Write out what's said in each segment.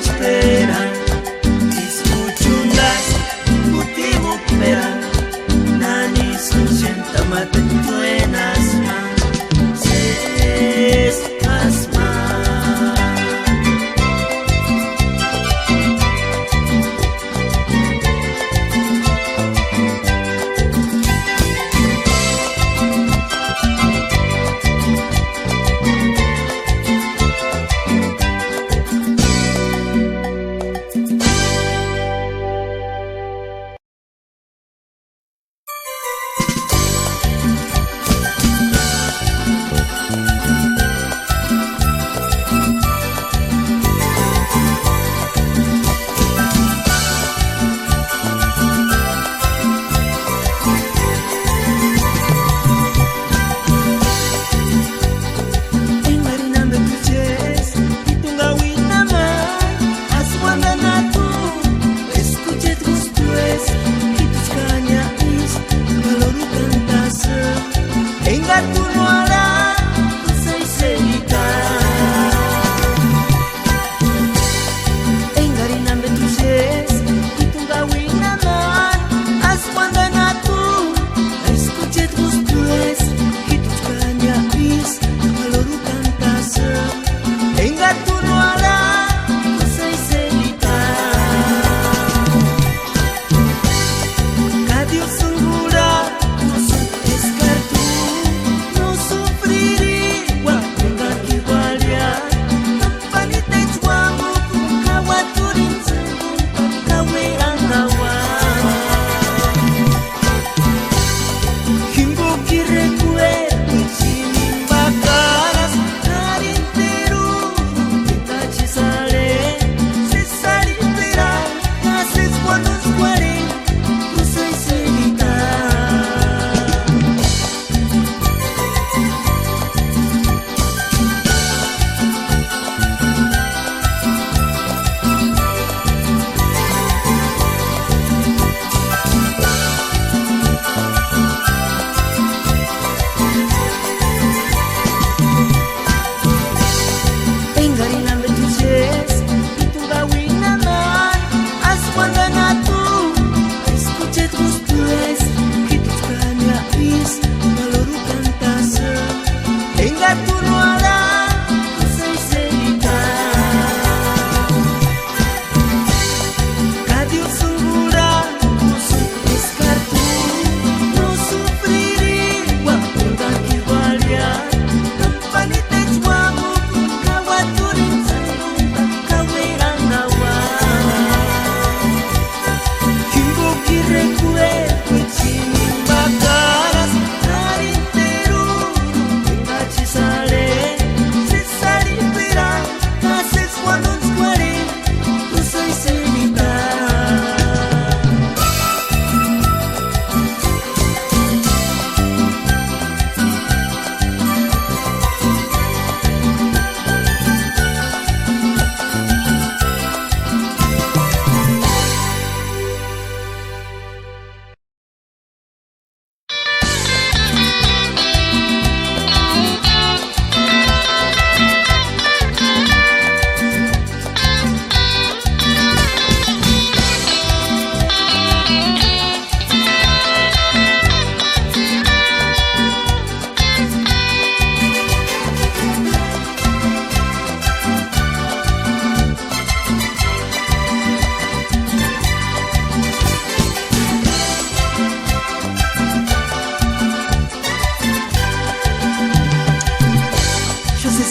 espera. Escuchundas, último pera. Nani sujenta mate tuenas man. Ses asma.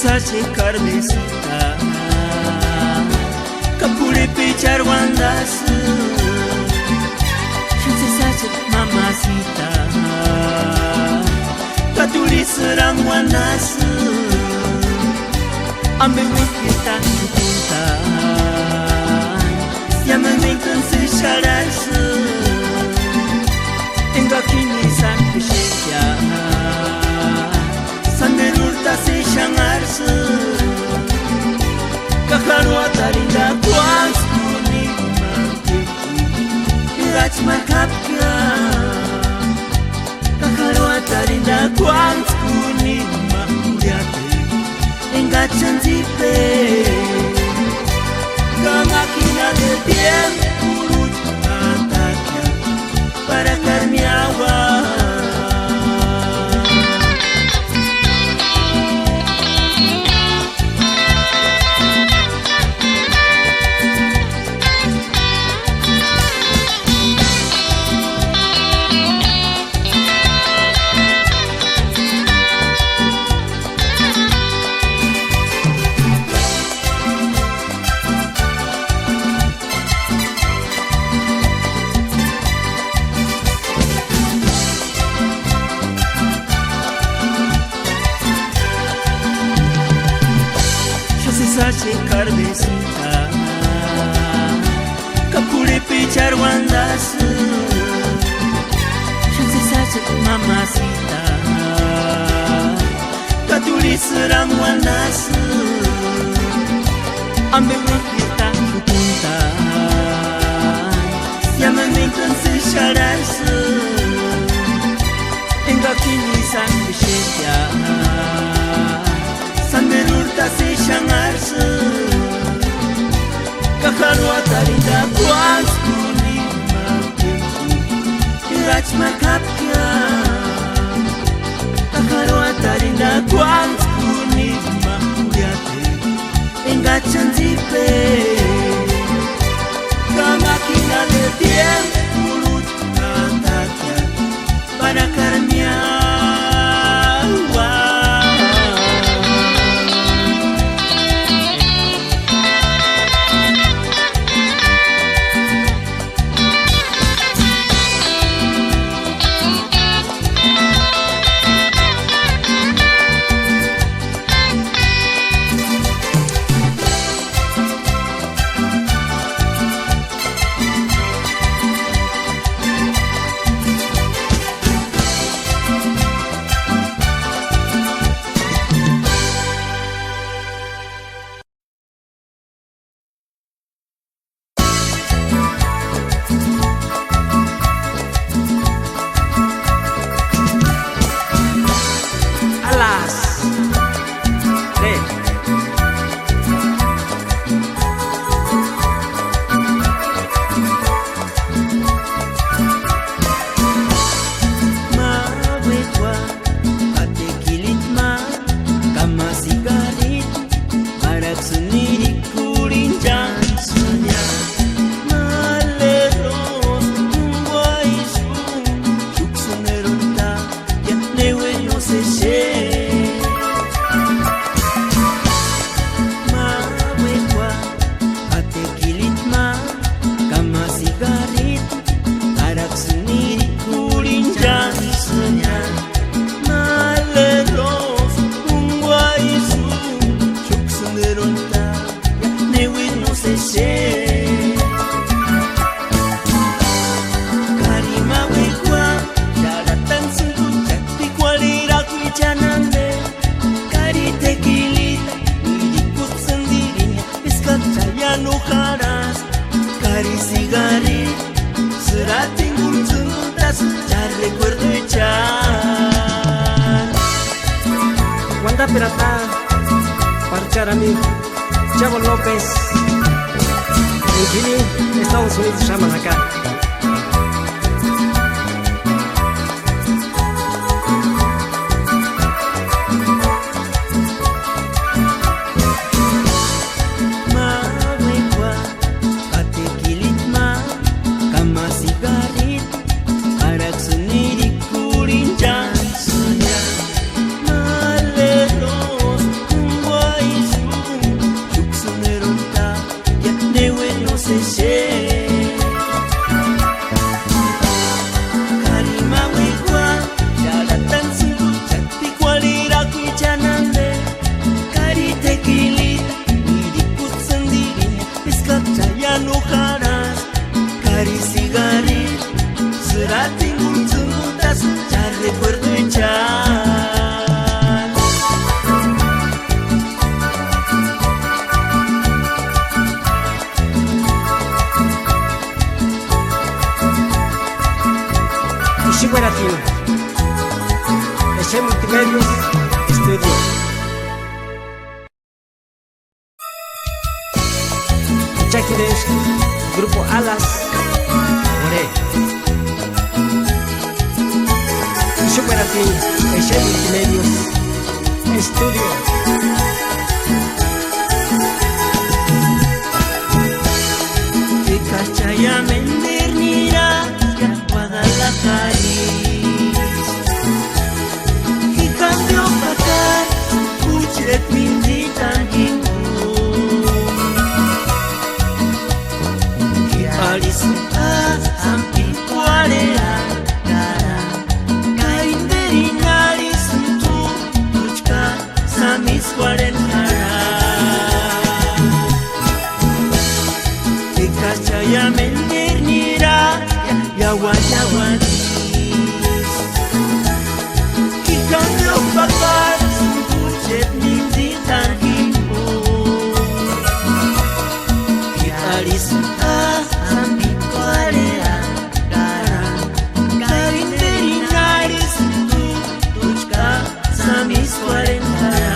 sace carmesita Kapule pichar wandas Shuse sace mamacita Katuli serang wandas Ambe wikita chukunta Yame winkan se sharas Enga kini san kishya Sandelurta se shangarse Kakaro atarinda kuans kuning mangkiki Irach makapka Kakaro atarinda kuans kuning mangkuyate Engachan zipe La máquina del tiempo lucha, ataca para sacar mi agua. Sache cardecita Capule pichar wandas Chance sache mamacita Catuli seram wandas Ambe wakita kupunta Yaman minkan se sharas Enga kini san bishetya Sanbenurta se shangarse Kakarwa tarinda kuas kunima Irach makapya Kakarwa tarinda kuas kunima Kuyate engachanzipe Kamakina de tiempo lucha takia Para carmia Pirata, Parchar amigo, Chavo López, en Chile, Estados Unidos llaman acá. Latino, Eche Multimedios Studio. Martínez, Grupo Alas, Ore. Y yo para ti, Eche Multimedios, Estudio. Cachaya Mendernira, Guadalajara, y cambio pacar, Puchet Minditan y Alice Zampi Cualea, Cainderinari Suntu, Puchka, Samis Cuarentara. Cachaya Mendernira, Yaguayaguanis, y cambio pacar, Puchet Minditan y Alice Zampi Cualea, Cainderinari Suntu, Puchka, Samis Cuarentara.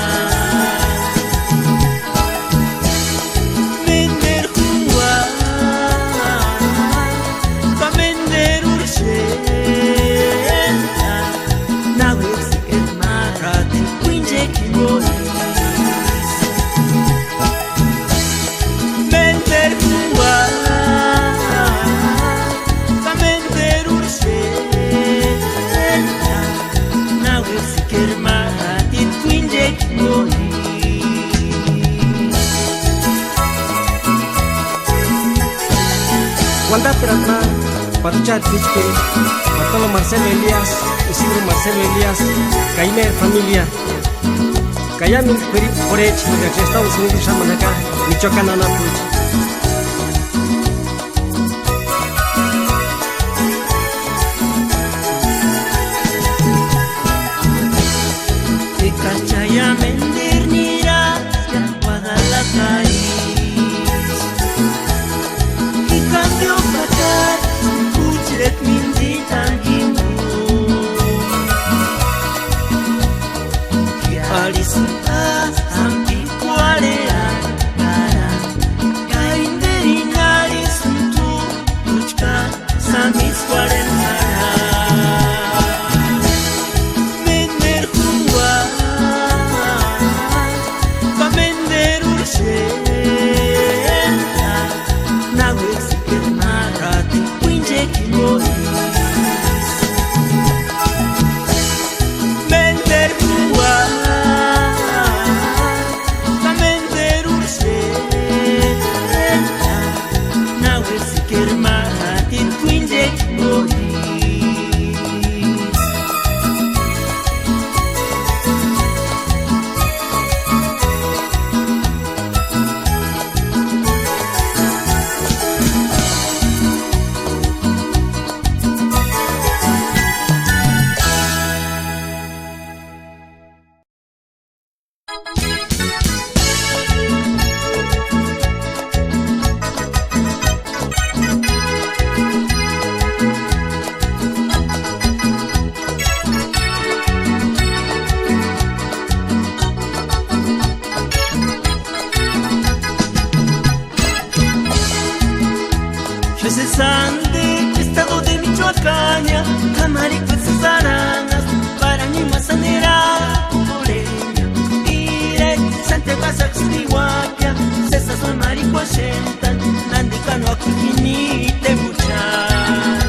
Wanda Piratna, Patucha Tichpe, Bartolo Marcelo Elías, Isidro Marcelo Elías, Caime Familia, Cayami Porech, de Estados Unidos, Chamanacá, Michoacán, Anápolis. Cachaya Mendernira, Guadalajara, y cambio pacar, Puchet Minditan y Alice Zampi Cualea, Cainderinari Suntu, Puchka, Samis Cuarentara. Sande, estado de Michoacán, Tamarico, Cesaranas, Paraní, Mazanera, Morelia, Ire, Santiago, Saxtihuaquia, Cesas, Marico, Shentan, Nandicano, Aquini, Temuchán.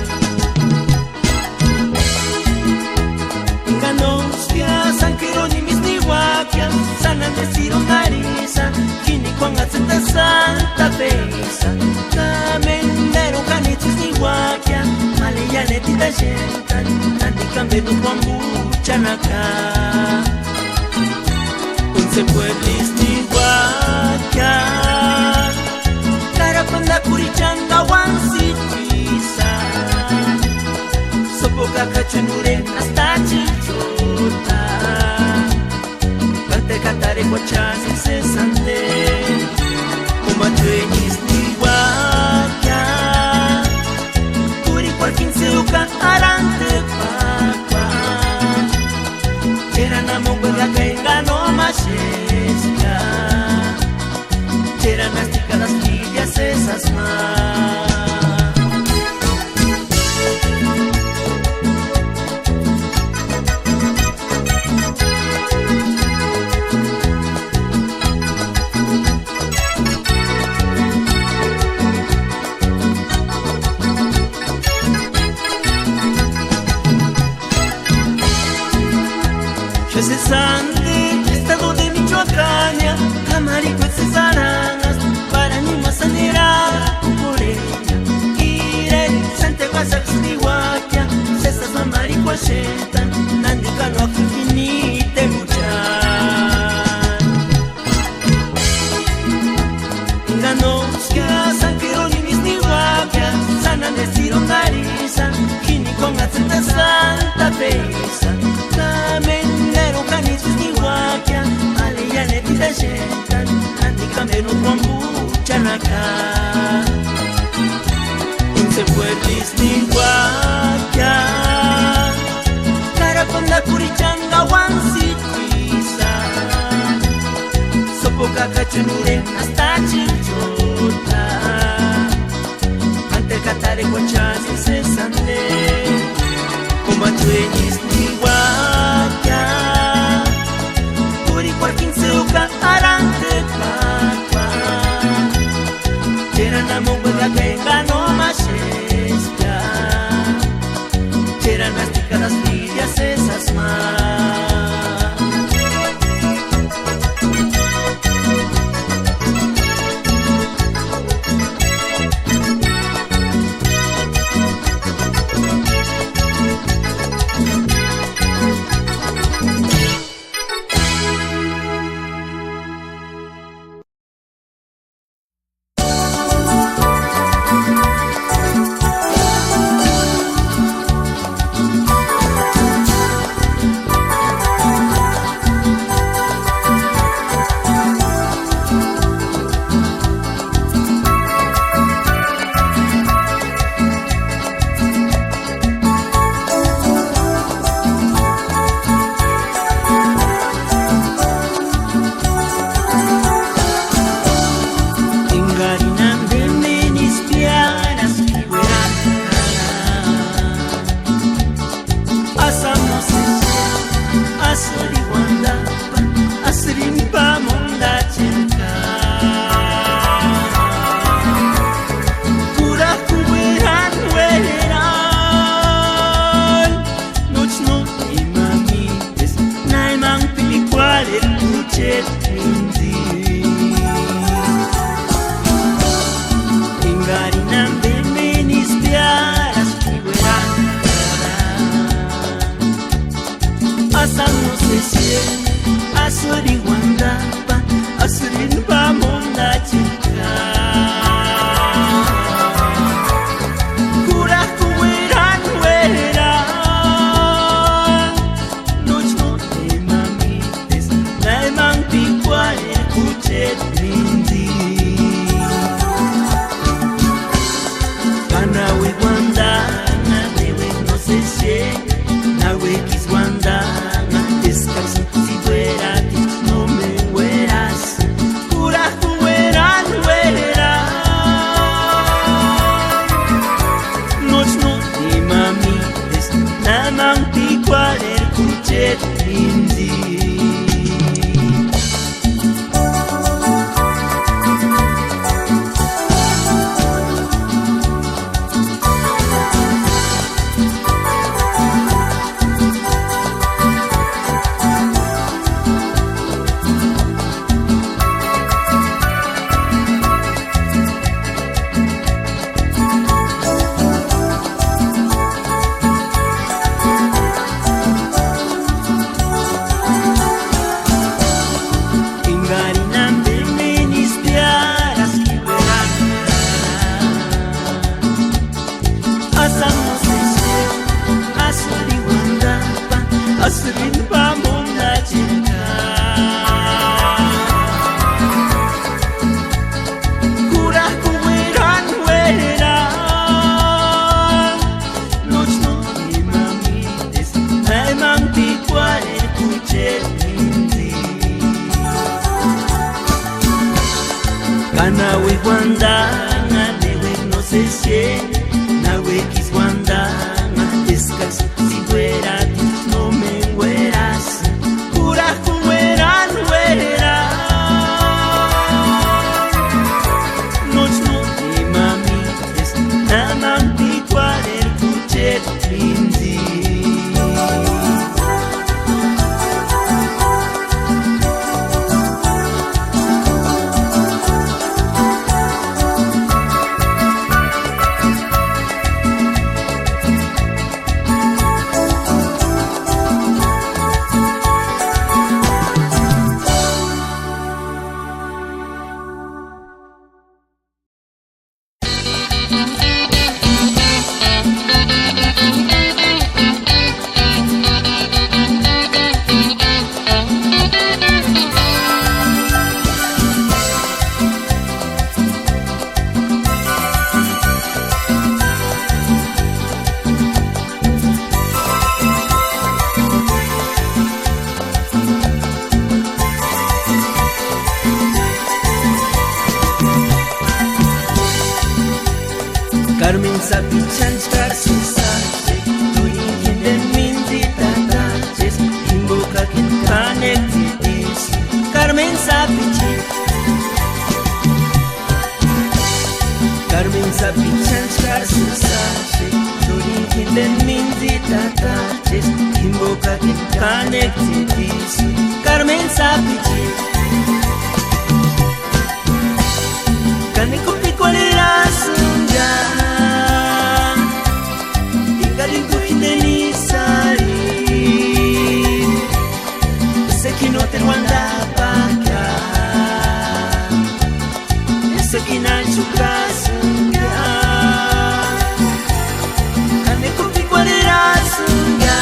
Ganostia, San Jerónimo, Misnihuaquia, San Andrés, Ciro, Marisa, Quinicuan, Santa Santa Pesa, Camendero, Canichis, Nihuaquia, Maleyanetita, Shentan, Nandicambe, Tupangu, Chanacá, Unce Pueblis, Nihuaquia, Carapanda, Curichanga, Wansitisa, Sopoca, Cachanure, hasta Chichota, Cante, Catare, Guachas, y Cesante, Comatueñis, Nihuaquia, Curi, Cualquín, Seuca, Arante, Papa, Eran esas más. Yo sé Sande, estado de Michoacán, Camarico es Arangas, para mi masanera, por ella, Ire, Santiago Saxtihuaquia, Cesas Mamarico Ashetan, Nandicano Afufinite Muchan. Ganoskia, San Jerónimo Nihuaquia, San Andrés Tirondariza, Kini con Atzeta Santa Pesa, Camendero Canichis Nihuaquia, Aleyane Tita Shetan, Anticameno Guambuchanaca, Inse Puertis Nihuaquia, Caraconda Curichanga Wansitisa, Sopoca Cachunure hasta Chichota, Ante Catare Guachasi se Sande, Comatuenis Nihuaquia, Puri Cuarquín Seuca Arante Papa, Cherana Monguega Venga no Machestia, Cheranas Ticadas Lidias esas más. Kana we wanda esye nawe kizwandana eskas sigwera no mengueras pura kunwera nwera no ni mami es namampi kwaler kuchet linzi Carmen sapichan scarsi sace Tuyin de minzi tataches Invoca que conectitis Carmen sapichan scarsi sace Tuyin de minzi tataches Invoca que conectitis Carmen sapichan Kaneko picolera sunja no te manda pa' acá ese que na chukas ya kane kopi kwalera sunga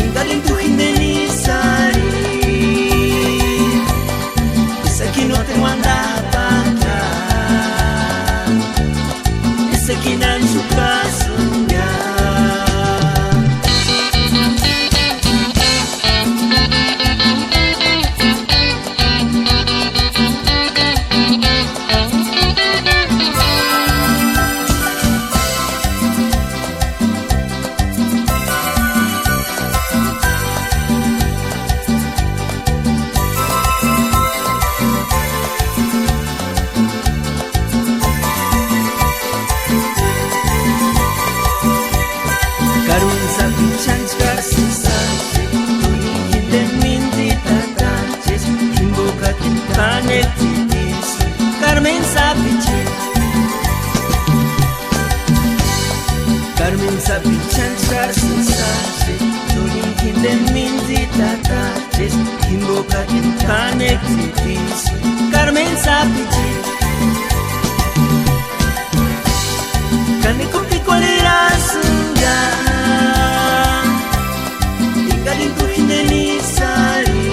ingalin tu hindeni sari ese que no te manda pa' acá ese que na chukas ya Carmen sapichan scarsi sace Tuyin de minzi tataches Invoca que conectitis Carmen sapichan Kane kopi kwalera sunga Ingalin tu hindeni sari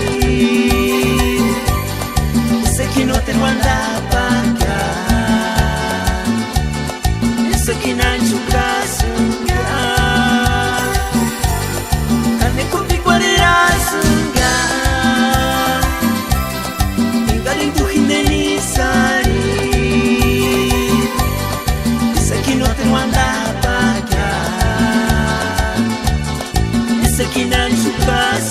Ese que no te manda pa' acá Ese que na chukas Kane kopi kwalera sunga Ingalin tu hindeni sari Ese que no te manda pa' acá Ese que na chukas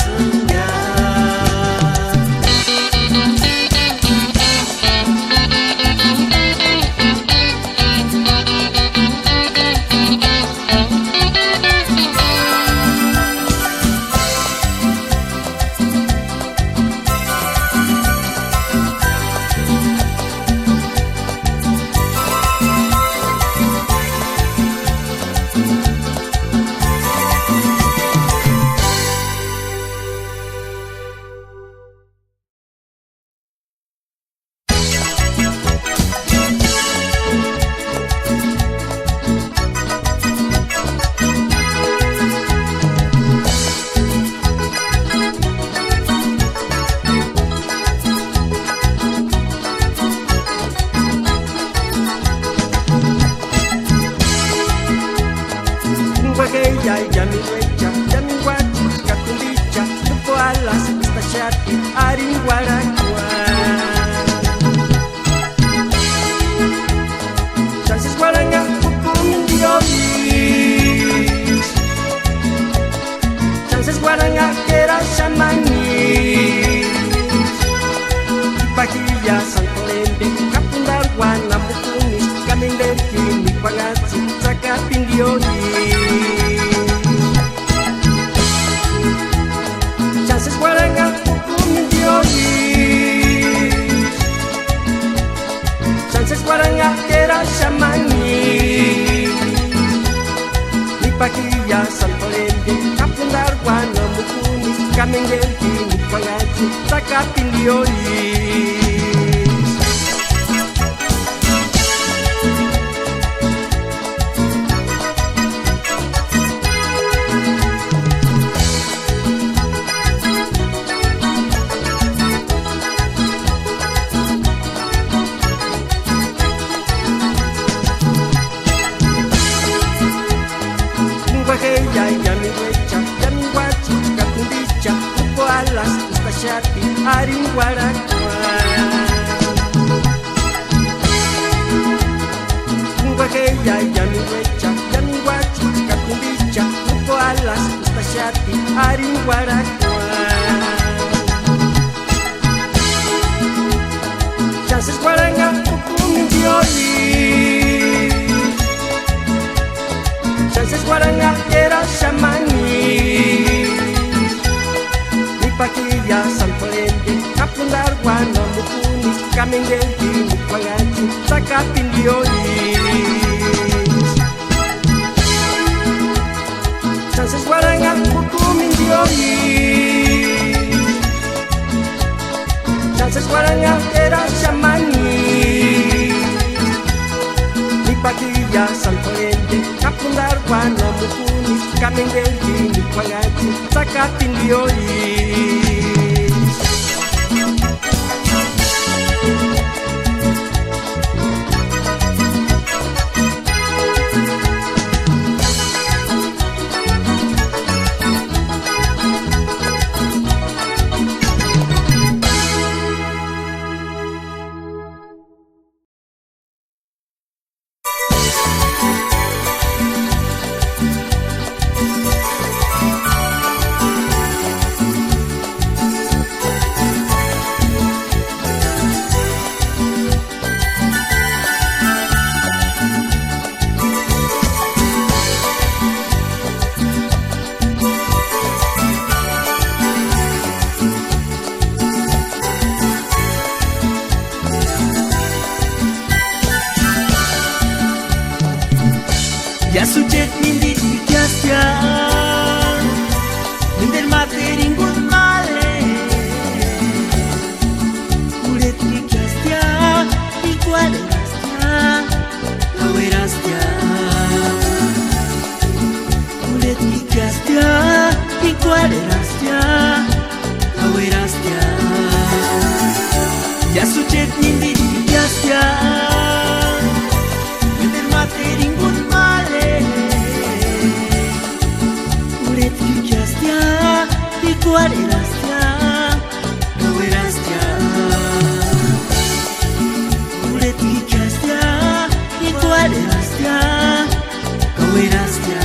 guaranga kera shamani Paquilla santolembe kapundar wana mukuni Kamindeki ni pangati sakapindioni Chances guaranga kukumindioni Chances guaranga kera shamani Paquilla santolembe kapundar wana mukuni Kamindeki ni pangati sakapindioni Shati aringwarakwa Ngwakeya yamiwecha yamiwachi kakumbicha Uko alas ustashati aringwarakwa Chances guaranga ukumindioli Chances guaranga era shamani Paquilla santolembe kapundar wana mukuni Kamindeki ni pangati sakapindioni Chances guaranga kukumindioni Chances guaranga era shamani Ni paquilla santolembe kapundar wana mukuni Kamindeki ni pangati sakapindioni Ya sujet mindit pikasya Minder materingun male Ulet pikasya Igualerasya Kawerasya Ulet pikasya Igualerasya Kawerasya Ya sujet mindit pikasya Minder materingun Igualerasya, kawerasya Ulet pikasya, igualerasya, kawerasya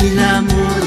mil amores.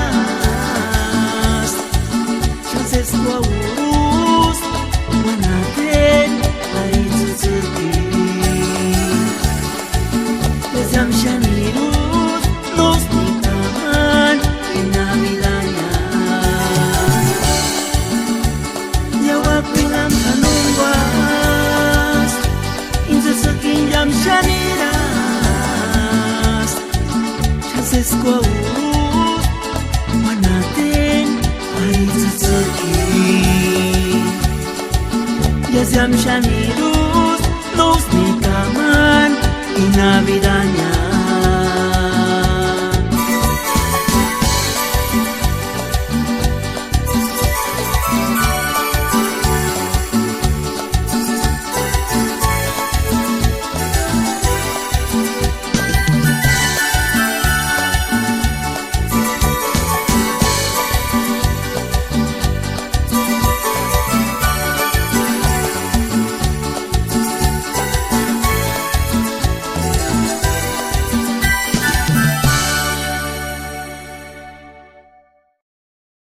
Shaniras, chances tuaus, manaten ay tsuki. Desam shanirus, nos nitaman inavidanya. Yawak pinam kanungwas, insasakin yam shaniras, chances tuaus. Yazam shanirus, nos nikaman, inavidanya.